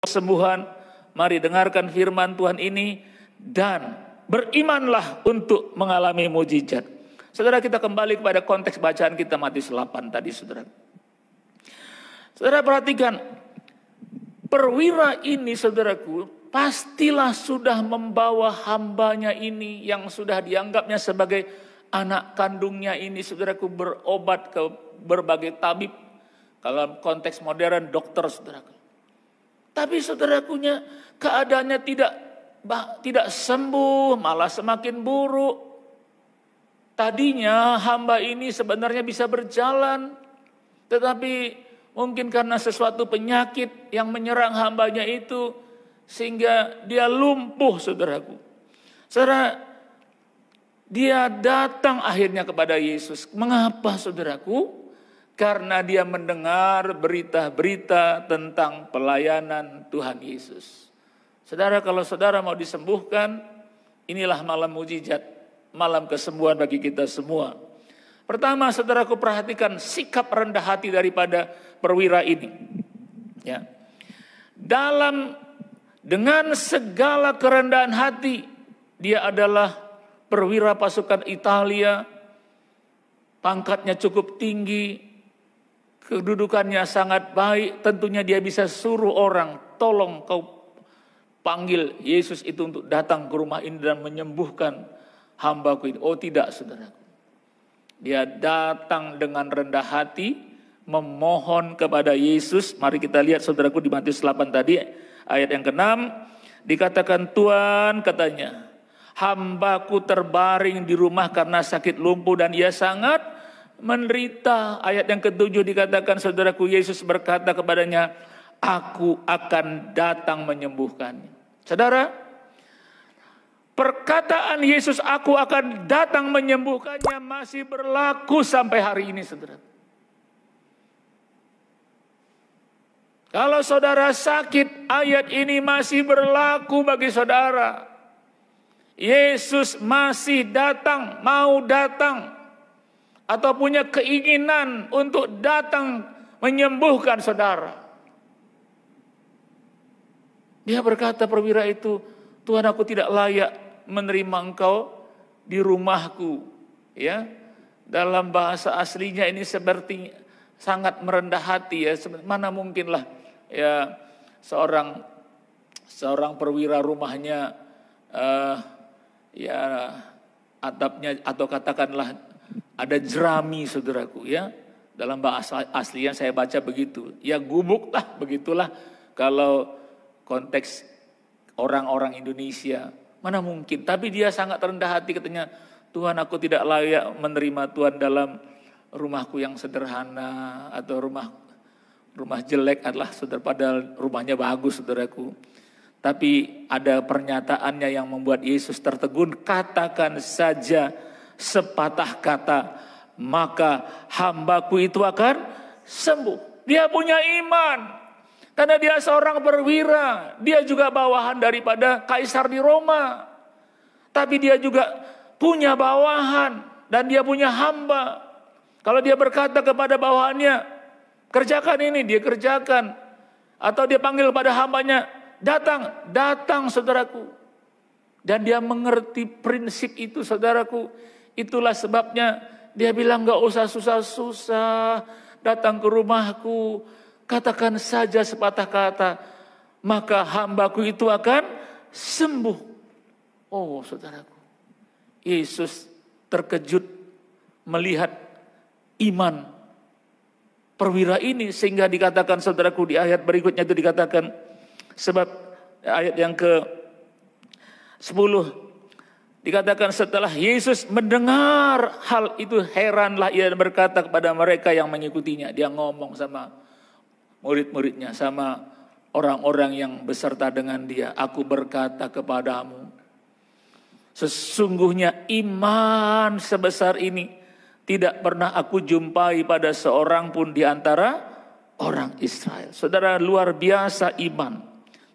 kesembuhan. Mari dengarkan firman Tuhan ini dan berimanlah untuk mengalami mujizat. Saudara, kita kembali kepada konteks bacaan kita Matius 8 tadi, saudara. Saudara perhatikan, perwira ini saudaraku pastilah sudah membawa hambanya ini yang sudah dianggapnya sebagai anak kandungnya ini, saudaraku, berobat ke berbagai tabib. Kalau konteks modern dokter, saudaraku. Tapi saudarakunya keadaannya tidak sembuh, malah semakin buruk. Tadinya hamba ini sebenarnya bisa berjalan, tetapi mungkin karena sesuatu penyakit yang menyerang hambanya itu, sehingga dia lumpuh, saudaraku. Saudara, dia datang akhirnya kepada Yesus. Mengapa, saudaraku? Karena dia mendengar berita-berita tentang pelayanan Tuhan Yesus. Saudara, kalau saudara mau disembuhkan, inilah malam mujizat, malam kesembuhan bagi kita semua. Pertama, saudaraku, perhatikan sikap rendah hati daripada perwira ini. Ya. Dengan segala kerendahan hati, dia adalah perwira pasukan Italia, pangkatnya cukup tinggi, kedudukannya sangat baik, tentunya dia bisa suruh orang, tolong kau panggil Yesus itu untuk datang ke rumah ini dan menyembuhkan hambaku ini. Oh tidak, saudara. Dia datang dengan rendah hati, memohon kepada Yesus. Mari kita lihat, saudaraku, di Matius 8 tadi, ayat yang ke-6, dikatakan Tuhan, katanya, hambaku terbaring di rumah karena sakit lumpuh dan ia sangat menderita. Ayat yang ke-7 dikatakan, saudaraku, Yesus berkata kepadanya, aku akan datang menyembuhkannya. Saudara, perkataan Yesus aku akan datang menyembuhkannya masih berlaku sampai hari ini, saudara. Kalau saudara sakit, ayat ini masih berlaku bagi saudara. Yesus masih datang, mau datang, atau punya keinginan untuk datang menyembuhkan saudara. Dia berkata, perwira itu, Tuhan, aku tidak layak menerima engkau di rumahku. Ya, dalam bahasa aslinya ini seperti sangat merendah hati, ya. Mana mungkinlah ya seorang perwira rumahnya ya atapnya atau katakanlah ada jerami, saudaraku, ya. Dalam bahasa aslinya saya baca begitu. Ya gubuk lah, begitulah kalau konteks orang-orang Indonesia. Mana mungkin, tapi dia sangat rendah hati, katanya, Tuhan, aku tidak layak menerima Tuhan dalam rumahku yang sederhana, atau rumah jelek adalah, saudara, padahal rumahnya bagus, saudaraku. Tapi ada pernyataannya yang membuat Yesus tertegun, katakan saja sepatah kata, maka hambaku itu akan sembuh. Dia punya iman. Karena dia seorang perwira, dia juga bawahan daripada kaisar di Roma. Tapi dia juga punya bawahan dan dia punya hamba. Kalau dia berkata kepada bawahannya, kerjakan ini, dia kerjakan. Atau dia panggil pada hambanya, datang saudaraku. Dan dia mengerti prinsip itu, saudaraku. Itulah sebabnya dia bilang, gak usah susah-susah datang ke rumahku. Katakan saja sepatah kata, maka hambaku itu akan sembuh. Oh, saudaraku, Yesus terkejut melihat iman perwira ini, sehingga dikatakan, saudaraku, di ayat berikutnya itu dikatakan, sebab ayat yang ke-10 dikatakan, setelah Yesus mendengar hal itu, heranlah ia berkata kepada mereka yang mengikutinya. Dia ngomong sama murid-muridnya, sama orang-orang yang beserta dengan dia, aku berkata kepadamu, sesungguhnya iman sebesar ini tidak pernah aku jumpai pada seorang pun di antara orang Israel. Saudara, luar biasa iman.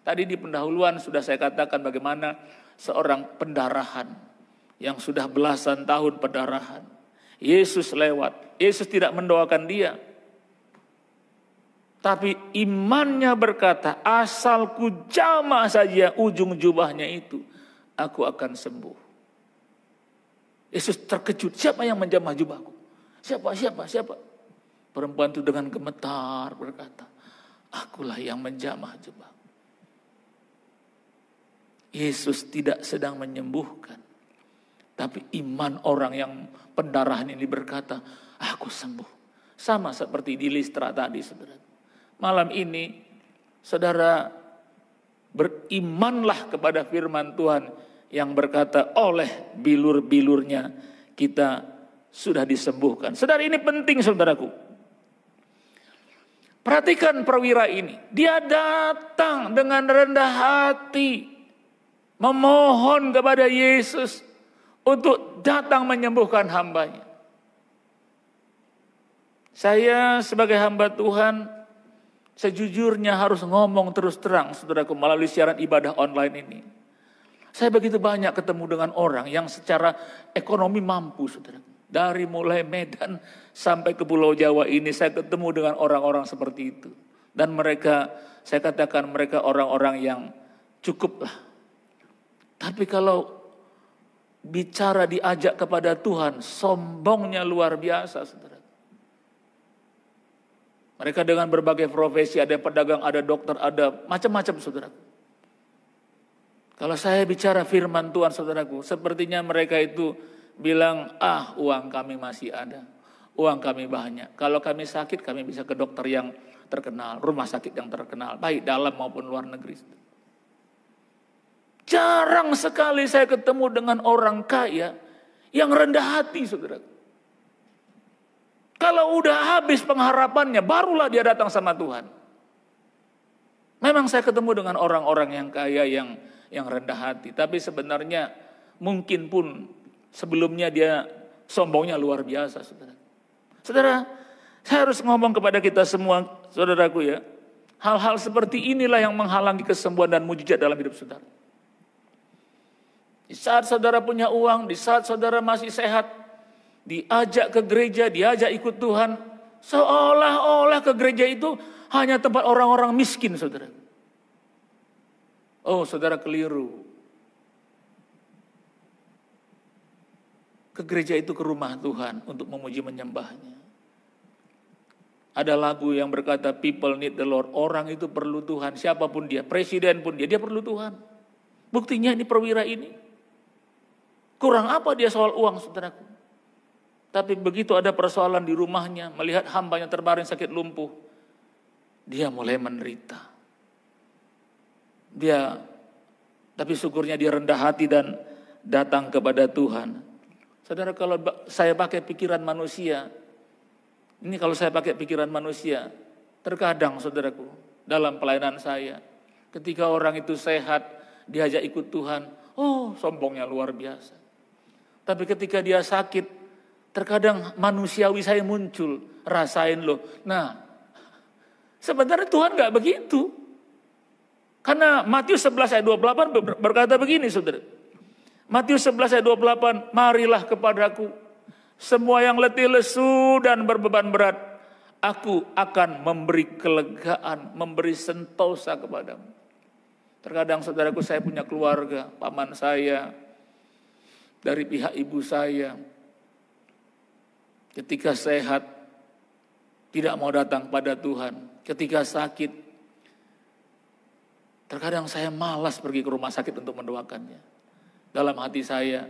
Tadi di pendahuluan sudah saya katakan bagaimana seorang pendarahan yang sudah belasan tahun pendarahan. Yesus lewat, Yesus tidak mendoakan dia. Tapi imannya berkata, asal ku jamah saja ujung jubahnya itu, aku akan sembuh. Yesus terkejut, siapa yang menjamah jubahku? Siapa? Perempuan itu dengan gemetar berkata, akulah yang menjamah jubahku. Yesus tidak sedang menyembuhkan. Tapi iman orang yang pendarahan ini berkata, aku sembuh. Sama seperti di Listra tadi, saudara. Malam ini, saudara, berimanlah kepada firman Tuhan yang berkata, oleh bilur-bilurnya kita sudah disembuhkan. Saudara, ini penting, saudaraku. Perhatikan perwira ini. Dia datang dengan rendah hati, memohon kepada Yesus untuk datang menyembuhkan hambanya. Saya sebagai hamba Tuhan, sejujurnya harus ngomong terus terang, saudaraku, melalui siaran ibadah online ini. Saya begitu banyak ketemu dengan orang yang secara ekonomi mampu, saudara. Dari mulai Medan sampai ke Pulau Jawa ini, saya ketemu dengan orang-orang seperti itu. Dan mereka, saya katakan mereka orang-orang yang cukup lah. Tapi kalau bicara diajak kepada Tuhan, sombongnya luar biasa, saudara. Mereka dengan berbagai profesi, ada pedagang, ada dokter, ada macam-macam, saudara. Kalau saya bicara firman Tuhan, saudaraku, sepertinya mereka itu bilang, uang kami masih ada, uang kami banyak. Kalau kami sakit, kami bisa ke dokter yang terkenal, rumah sakit yang terkenal, baik dalam maupun luar negeri. Jarang sekali saya ketemu dengan orang kaya yang rendah hati, saudaraku. Kalau udah habis pengharapannya, barulah dia datang sama Tuhan. Memang saya ketemu dengan orang-orang yang kaya, yang rendah hati. Tapi sebenarnya mungkin pun sebelumnya dia sombongnya luar biasa, saudara. Saudara, saya harus ngomong kepada kita semua, saudaraku ya. Hal-hal seperti inilah yang menghalangi kesembuhan dan mujizat dalam hidup saudara. Di saat saudara punya uang, di saat saudara masih sehat, diajak ke gereja, diajak ikut Tuhan, seolah-olah ke gereja itu hanya tempat orang-orang miskin, saudara. Oh, saudara keliru. Ke gereja itu ke rumah Tuhan untuk memuji menyembahnya. Ada lagu yang berkata, people need the Lord. Orang itu perlu Tuhan, siapapun dia, presiden pun dia perlu Tuhan. Buktinya ini perwira ini. Kurang apa dia soal uang, saudaraku? Tapi begitu ada persoalan di rumahnya, melihat hambanya terbaring sakit lumpuh, dia mulai menderita. Tapi syukurnya dia rendah hati dan datang kepada Tuhan. Saudara, kalau saya pakai pikiran manusia, terkadang saudaraku, dalam pelayanan saya, ketika orang itu sehat, diajak ikut Tuhan, sombongnya luar biasa. Tapi ketika dia sakit, terkadang manusiawi saya muncul, rasain loh. Nah, sebenarnya Tuhan gak begitu. Karena Matius 11 ayat 28 berkata begini, saudara. Matius 11 ayat 28, marilah kepadaku semua yang letih lesu dan berbeban berat, aku akan memberi kelegaan, memberi sentosa kepadamu. Terkadang saudaraku, saya punya keluarga, paman saya, dari pihak ibu saya, ketika sehat, tidak mau datang pada Tuhan. Ketika sakit, terkadang saya malas pergi ke rumah sakit untuk mendoakannya. Dalam hati saya,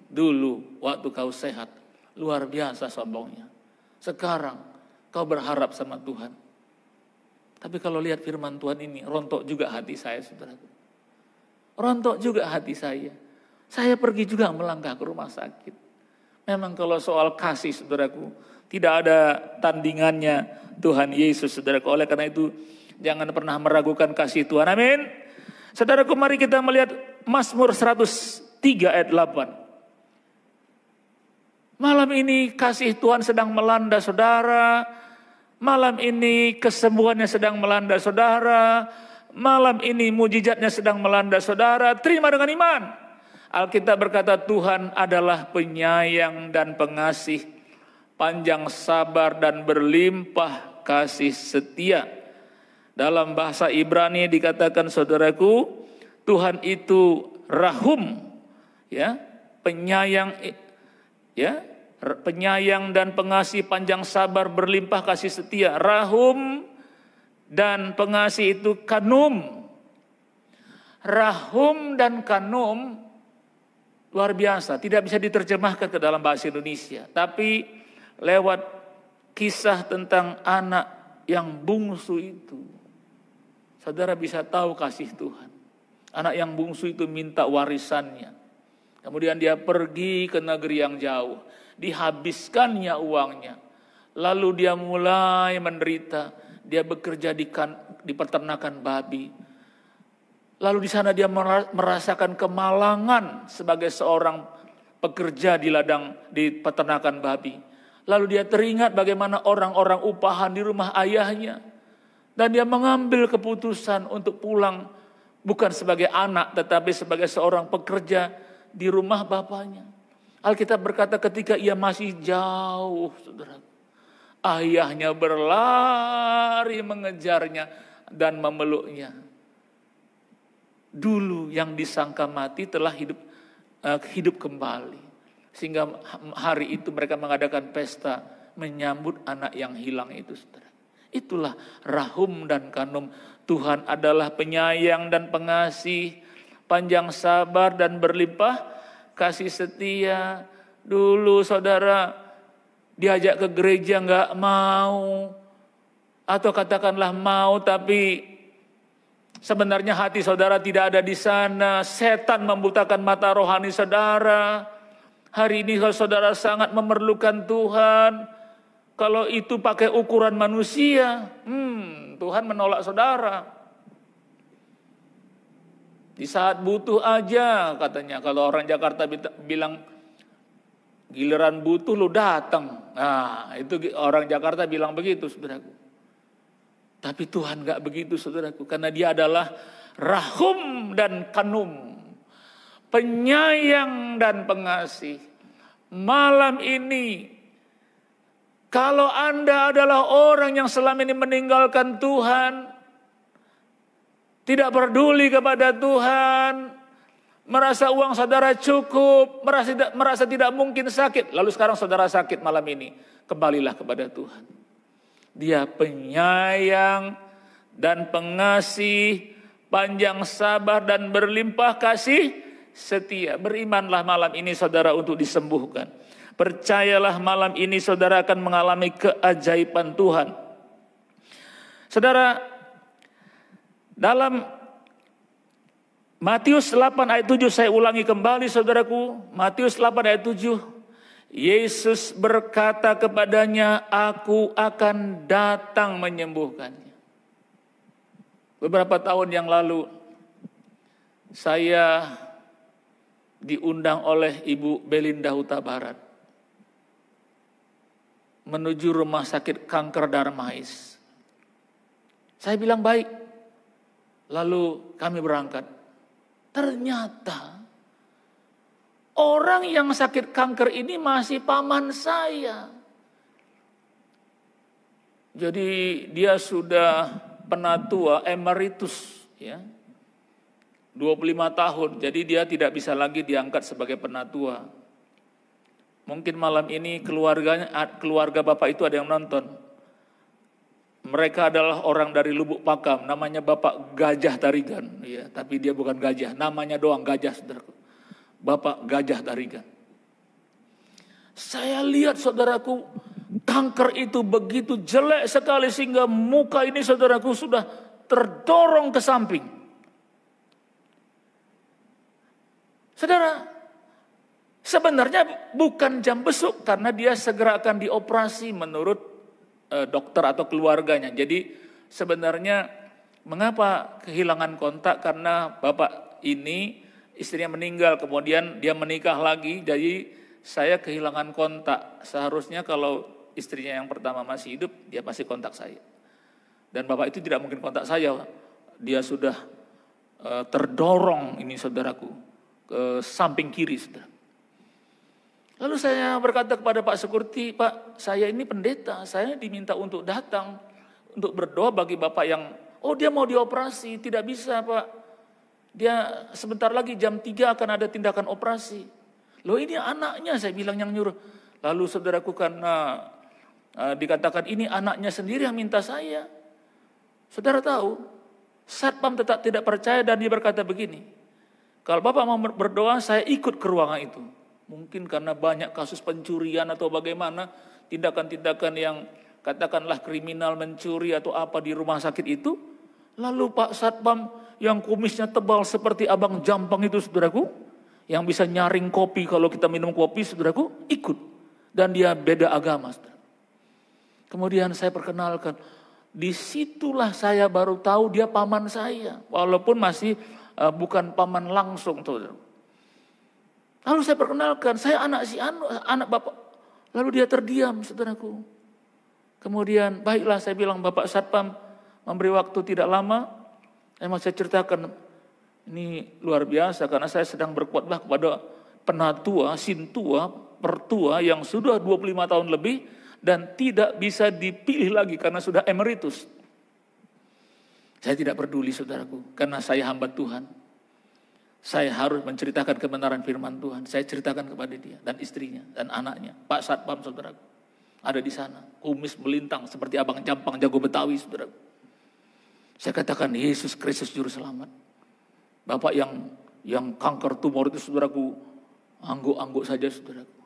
dulu waktu kau sehat, luar biasa sombongnya. Sekarang kau berharap sama Tuhan. Tapi kalau lihat firman Tuhan ini, rontok juga hati saya, saudaraku. Rontok juga hati saya. Saya pergi juga melangkah ke rumah sakit. Memang kalau soal kasih, saudaraku, tidak ada tandingannya Tuhan Yesus, saudaraku. Oleh karena itu, jangan pernah meragukan kasih Tuhan. Amin. Saudaraku, mari kita melihat Mazmur 103 ayat 8. Malam ini kasih Tuhan sedang melanda saudara. Malam ini kesembuhannya sedang melanda saudara. Malam ini mujizatnya sedang melanda saudara. Terima dengan iman. Alkitab berkata Tuhan adalah penyayang dan pengasih, panjang sabar dan berlimpah kasih setia. Dalam bahasa Ibrani dikatakan saudaraku, Tuhan itu rahum, ya, penyayang, ya, penyayang dan pengasih, panjang sabar, berlimpah kasih setia. Rahum dan pengasih itu kanum. Rahum dan kanum luar biasa, tidak bisa diterjemahkan ke dalam bahasa Indonesia. Tapi lewat kisah tentang anak yang bungsu itu, saudara bisa tahu kasih Tuhan. Anak yang bungsu itu minta warisannya. Kemudian dia pergi ke negeri yang jauh. Dihabiskannya uangnya. Lalu dia mulai menderita. Dia bekerja di peternakan babi. Lalu di sana dia merasakan kemalangan sebagai seorang pekerja di peternakan babi. Lalu dia teringat bagaimana orang-orang upahan di rumah ayahnya. Dan dia mengambil keputusan untuk pulang bukan sebagai anak tetapi sebagai seorang pekerja di rumah bapaknya. Alkitab berkata ketika ia masih jauh, saudara, ayahnya berlari mengejarnya dan memeluknya. Dulu yang disangka mati telah hidup kembali. Sehingga hari itu mereka mengadakan pesta menyambut anak yang hilang itu, saudara. Itulah rahum dan kanum. Tuhan adalah penyayang dan pengasih, panjang sabar dan berlimpah kasih setia. Dulu saudara diajak ke gereja nggak mau, atau katakanlah mau tapi sebenarnya hati saudara tidak ada di sana. Setan membutakan mata rohani saudara. Hari ini kalau saudara sangat memerlukan Tuhan, kalau itu pakai ukuran manusia, Tuhan menolak saudara. Di saat butuh aja katanya, kalau orang Jakarta bilang giliran butuh lu datang. Nah, itu orang Jakarta bilang begitu, saudaraku. Tapi Tuhan gak begitu, saudaraku, karena Dia adalah rahum dan kanum, penyayang dan pengasih. Malam ini, kalau Anda adalah orang yang selama ini meninggalkan Tuhan, tidak peduli kepada Tuhan, merasa uang saudara cukup, merasa tidak mungkin sakit, lalu sekarang saudara sakit malam ini, kembalilah kepada Tuhan. Dia penyayang dan pengasih, panjang sabar dan berlimpah kasih setia. Berimanlah malam ini saudara untuk disembuhkan. Percayalah malam ini saudara akan mengalami keajaiban Tuhan. Saudara, dalam Matius 8 ayat 7, saya ulangi kembali saudaraku. Matius 8 ayat 7. Yesus berkata kepadanya, aku akan datang menyembuhkannya. Beberapa tahun yang lalu, saya diundang oleh Ibu Belinda Huta Barat menuju rumah sakit kanker Darmais. Saya bilang baik. Lalu kami berangkat. Ternyata orang yang sakit kanker ini masih paman saya. Jadi dia sudah penatua emeritus, ya. 25 tahun. Jadi dia tidak bisa lagi diangkat sebagai penatua. Mungkin malam ini keluarga Bapak itu ada yang nonton. Mereka adalah orang dari Lubuk Pakam, namanya Bapak Gajah Tarigan, ya, tapi dia bukan gajah, namanya doang gajah, saudaraku. Bapak Gajah Tarigan. Saya lihat saudaraku, kanker itu begitu jelek sekali sehingga muka ini saudaraku sudah terdorong ke samping. Saudara, sebenarnya bukan jam besuk karena dia segera akan dioperasi menurut dokter atau keluarganya. Jadi sebenarnya mengapa kehilangan kontak? Karena bapak ini istrinya meninggal, kemudian dia menikah lagi, jadi saya kehilangan kontak. Seharusnya kalau istrinya yang pertama masih hidup, dia pasti kontak saya. Dan bapak itu tidak mungkin kontak saya. Dia sudah terdorong ini saudaraku ke samping kiri, saudara. Lalu saya berkata kepada Pak Sekuriti, Pak, saya ini pendeta, saya diminta untuk datang. untuk berdoa bagi bapak yang, oh dia mau dioperasi, tidak bisa Pak. Dia sebentar lagi jam 3 akan ada tindakan operasi. Loh ini anaknya, saya bilang yang nyuruh. Lalu saudaraku karena dikatakan ini anaknya sendiri yang minta saya. Saudara tahu, satpam tetap tidak percaya dan dia berkata begini, kalau bapak mau berdoa saya ikut ke ruangan itu. Mungkin karena banyak kasus pencurian atau bagaimana, tindakan-tindakan yang katakanlah kriminal mencuri atau apa di rumah sakit itu. Lalu Pak Satpam yang kumisnya tebal seperti abang jampang itu saudaraku, yang bisa nyaring kopi kalau kita minum kopi saudaraku, ikut. Dan dia beda agama saudara. Kemudian saya perkenalkan, disitulah saya baru tahu dia paman saya. Walaupun masih bukan paman langsung saudara. Lalu saya perkenalkan, saya anak bapak. Lalu dia terdiam saudaraku. Kemudian baiklah saya bilang, Bapak Satpam memberi waktu tidak lama. Emang saya ceritakan, ini luar biasa karena saya sedang berkhotbah kepada penatua, sintua, pertua yang sudah 25 tahun lebih dan tidak bisa dipilih lagi karena sudah emeritus. Saya tidak peduli saudaraku, karena saya hamba Tuhan. Saya harus menceritakan kebenaran firman Tuhan. Saya ceritakan kepada dia dan istrinya dan anaknya. Pak Satpam saudaraku ada di sana, kumis melintang seperti abang jampang jago Betawi saudaraku. Saya katakan Yesus Kristus juru selamat. Bapak yang kanker tumor itu saudaraku, angguk-angguk saja saudaraku.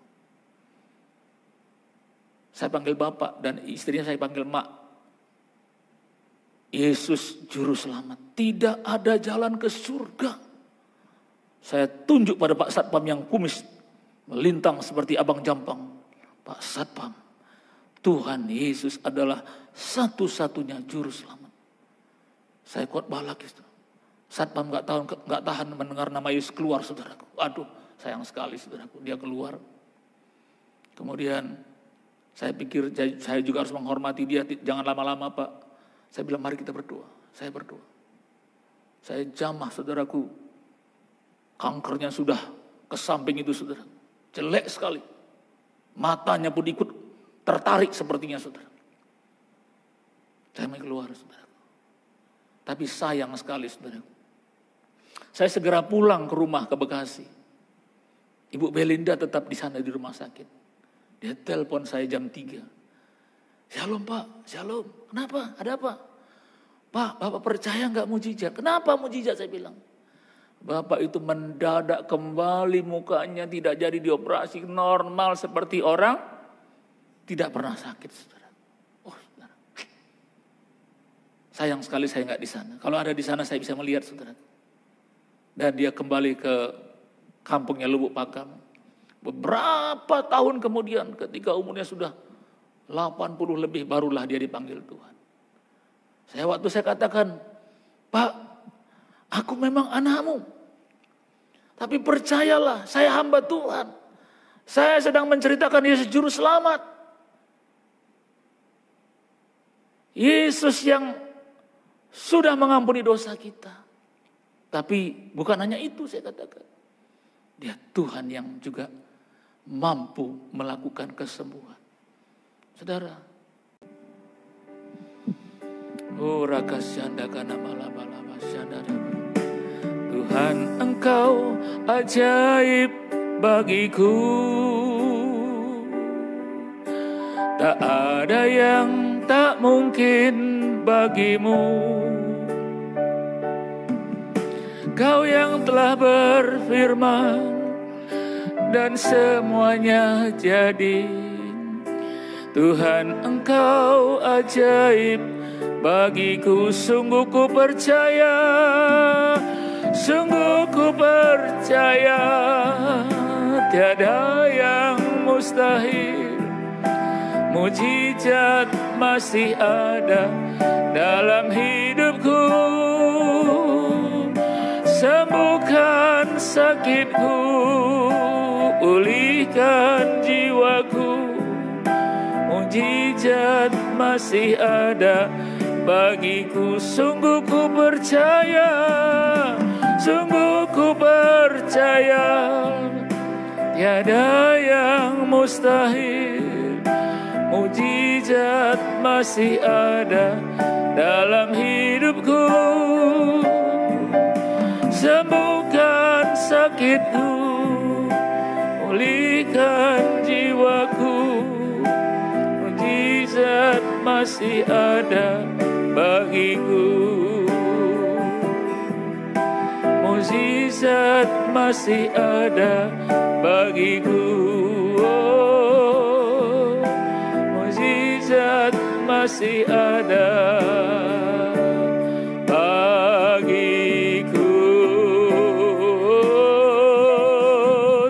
Saya panggil bapak dan istrinya saya panggil mak. Yesus juru selamat. Tidak ada jalan ke surga. Saya tunjuk pada Pak Satpam yang kumis melintang seperti abang jampang. Pak Satpam, Tuhan Yesus adalah satu-satunya juru selamat. Saya khotbah lagi. Satpam nggak tahan mendengar nama Yesus keluar saudaraku. Aduh, sayang sekali saudaraku, dia keluar. Kemudian saya pikir saya juga harus menghormati dia, jangan lama-lama Pak. Saya bilang mari kita berdoa. Saya berdoa. Saya jamah saudaraku. Kankernya sudah ke samping itu saudara. Jelek sekali. Matanya pun ikut tertarik sepertinya saudara. Saya mau keluar saudara. Tapi sayang sekali saudara. Saya segera pulang ke rumah ke Bekasi. Ibu Belinda tetap di sana di rumah sakit. Dia telepon saya jam 3. Shalom Pak, shalom. Kenapa? Ada apa? Pak, Bapak percaya nggak mujizat? Kenapa mujizat saya bilang? Bapak itu mendadak kembali mukanya tidak jadi dioperasi normal seperti orang tidak pernah sakit saudara. Oh saudara. Sayang sekali saya nggak di sana. Kalau ada di sana saya bisa melihat saudara. Dan dia kembali ke kampungnya Lubuk Pakam. Beberapa tahun kemudian ketika umurnya sudah 80 lebih barulah dia dipanggil Tuhan. Waktu saya katakan, Pak, aku memang anakmu. Tapi percayalah, saya hamba Tuhan. Saya sedang menceritakan Yesus juru selamat. Yesus yang sudah mengampuni dosa kita. Tapi bukan hanya itu saya katakan. Dia Tuhan yang juga mampu melakukan kesembuhan. Saudara. Oh rakasyanda kana malabala syanda. Tuhan Engkau ajaib bagiku. Tak ada yang tak mungkin bagimu. Kau yang telah berfirman dan semuanya jadi. Tuhan Engkau ajaib bagiku, sungguh ku percaya. Sungguh ku percaya tiada yang mustahil. Mujizat masih ada dalam hidupku. Sembuhkan sakitku, pulihkan jiwaku. Mujizat masih ada bagiku, sungguh ku percaya. Sungguh ku percaya tiada yang mustahil. mujizat masih ada dalam hidupku. Sembuhkan sakitku, pulihkan jiwaku. Mujizat masih ada bagiku. Mujizat masih ada bagiku. Oh, mujizat masih ada bagiku.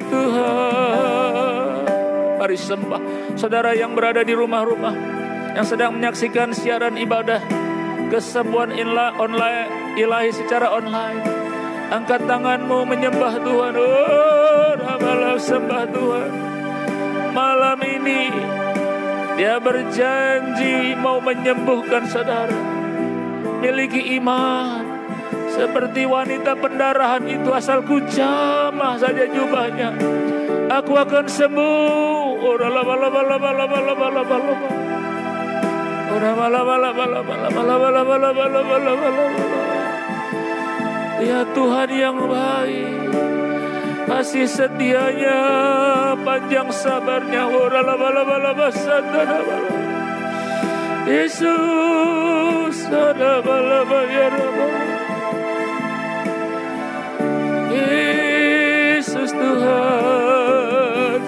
Tuhan, mari sembah. Saudara yang berada di rumah-rumah, yang sedang menyaksikan siaran ibadah kesembuhan ilahi secara online, angkat tanganmu menyembah Tuhan. Oh, rabalah sembah Tuhan. Malam ini Dia berjanji mau menyembuhkan saudara. Miliki iman seperti wanita pendarahan itu, asal ku jamah saja jubahnya, aku akan sembuh. Ya Tuhan yang baik, kasih setianya, panjang sabarnya. Yesus, Yesus Tuhan,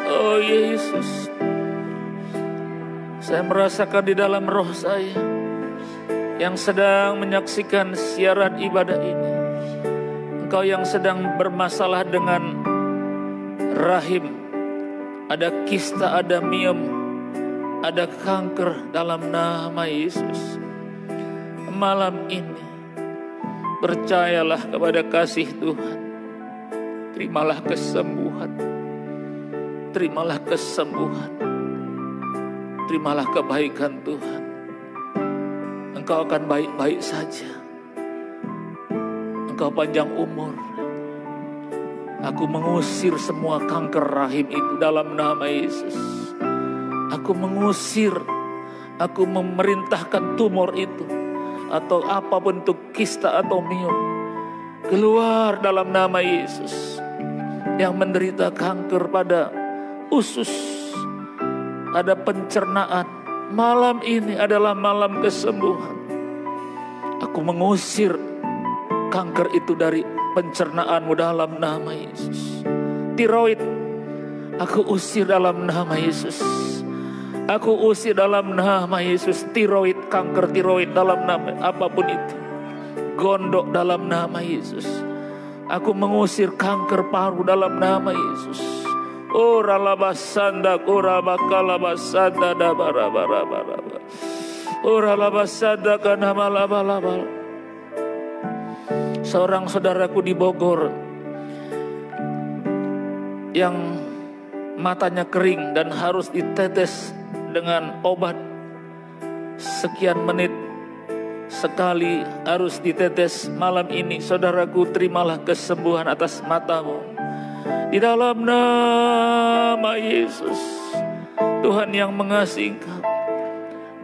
oh Yesus, saya merasakan di dalam roh saya yang sedang menyaksikan siaran ibadah ini, engkau yang sedang bermasalah dengan rahim, ada kista, ada miom, ada kanker, dalam nama Yesus. Malam ini percayalah kepada kasih Tuhan. Terimalah kesembuhan. Terimalah kesembuhan. Terimalah kebaikan Tuhan. Engkau akan baik-baik saja. Engkau panjang umur. Aku mengusir semua kanker rahim itu dalam nama Yesus. Aku mengusir. Aku memerintahkan tumor itu, atau apapun itu, kista atau miom, keluar dalam nama Yesus. Yang menderita kanker pada usus, ada pencernaan, malam ini adalah malam kesembuhan. Aku mengusir kanker itu dari pencernaanmu dalam nama Yesus. Tiroid, aku usir dalam nama Yesus. Aku usir dalam nama Yesus. Tiroid, kanker tiroid dalam nama apapun itu. Gondok dalam nama Yesus. Aku mengusir kanker paru dalam nama Yesus. Ora labasanda, ora bakalabasanda, dabarabarabara. Ora labasanda kana malabalabal. Seorang saudaraku di Bogor yang matanya kering dan harus ditetes dengan obat sekian menit sekali, harus ditetes. Malam ini saudaraku, terimalah kesembuhan atas matamu di dalam nama Yesus. Tuhan yang mengasihi engkau,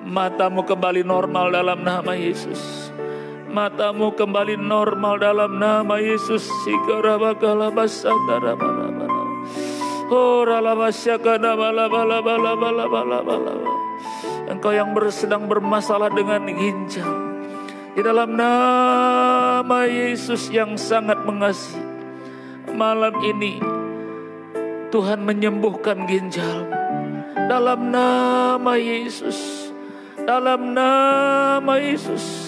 matamu kembali normal dalam nama Yesus. Matamu kembali normal dalam nama Yesus. Engkau yang sedang bermasalah dengan ginjal, di dalam nama Yesus yang sangat mengasihi, malam ini Tuhan menyembuhkan ginjal dalam nama Yesus. Dalam nama Yesus.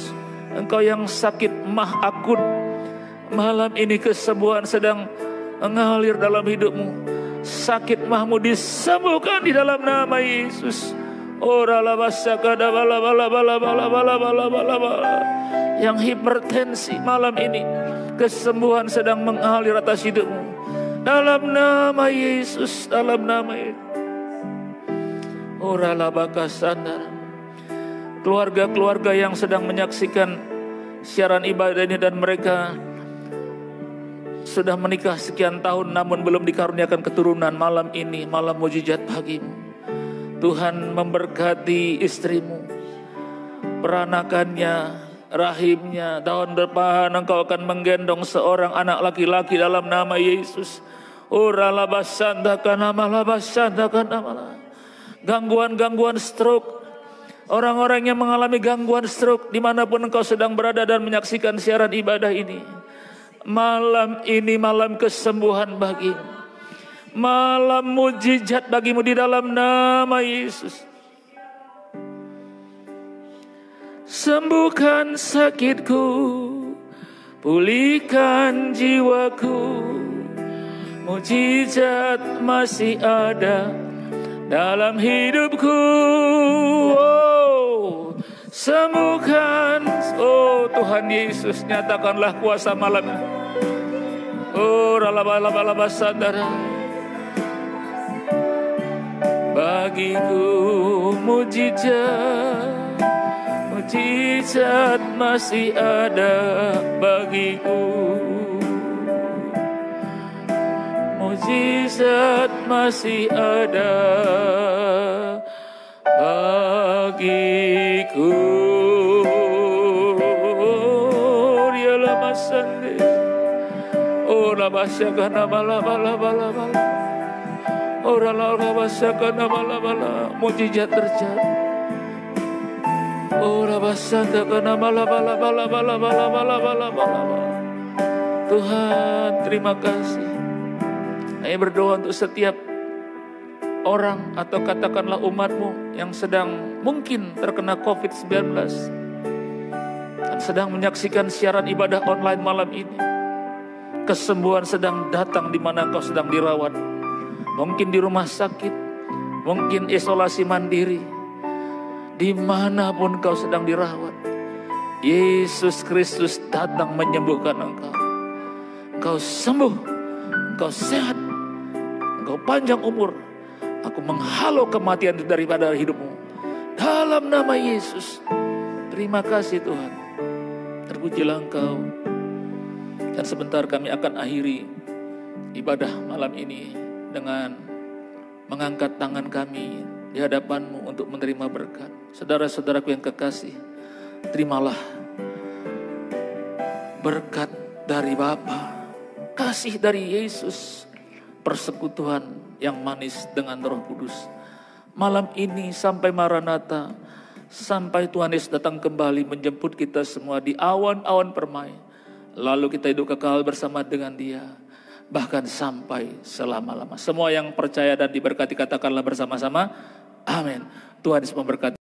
Engkau yang sakit mah akut, malam ini kesembuhan sedang mengalir dalam hidupmu. Sakit mahmu disembuhkan di dalam nama Yesus. Yang hipertensi malam ini, kesembuhan sedang mengalir atas hidupmu dalam nama Yesus. Dalam nama Yesus. Keluarga-keluarga yang sedang menyaksikan siaran ibadah ini dan mereka sudah menikah sekian tahun namun belum dikaruniakan keturunan, malam ini malam mujizat bagimu. Tuhan memberkati istrimu, peranakannya, rahimnya. Tahun depan engkau akan menggendong seorang anak laki-laki dalam nama Yesus. Gangguan-gangguan stroke, orang-orang yang mengalami gangguan stroke dimanapun engkau sedang berada dan menyaksikan siaran ibadah ini, malam ini malam kesembuhan bagimu, malam mujizat bagimu di dalam nama Yesus. Sembuhkan sakitku, pulihkan jiwaku, mujizat masih ada dalam hidupku. Oh, sembuhkan, oh Tuhan Yesus, nyatakanlah kuasa malam ini. Oh, ralaba sadara, bagiku mujizat masih ada bagiku, mujizat masih ada bagiku. Dia lama sendiri. Oh, lama syakana bala. Oh, lama syakana bala. Mujizat terjadi. Oh, lama syakana bala. Tuhan, terima kasih. Saya berdoa untuk setiap orang atau katakanlah umatmu yang sedang mungkin terkena COVID-19 dan sedang menyaksikan siaran ibadah online malam ini. Kesembuhan sedang datang di mana engkau sedang dirawat. Mungkin di rumah sakit, mungkin isolasi mandiri. Dimanapun engkau sedang dirawat, Yesus Kristus datang menyembuhkan engkau. Engkau sembuh, engkau sehat, engkau panjang umur. Aku menghalau kematian daripada hidupmu dalam nama Yesus. Terima kasih Tuhan. Terpujilah Engkau. Dan sebentar kami akan akhiri ibadah malam ini dengan mengangkat tangan kami di hadapan-Mu untuk menerima berkat. Saudara-saudaraku yang kekasih, terimalah berkat dari Bapa, kasih dari Yesus, persekutuan yang manis dengan Roh Kudus. Malam ini sampai Maranatha, sampai Tuhan Yesus datang kembali menjemput kita semua di awan-awan permai. Lalu kita hidup kekal bersama dengan Dia, bahkan sampai selama-lama. Semua yang percaya dan diberkati katakanlah bersama-sama, amin. Tuhan Yesus memberkati.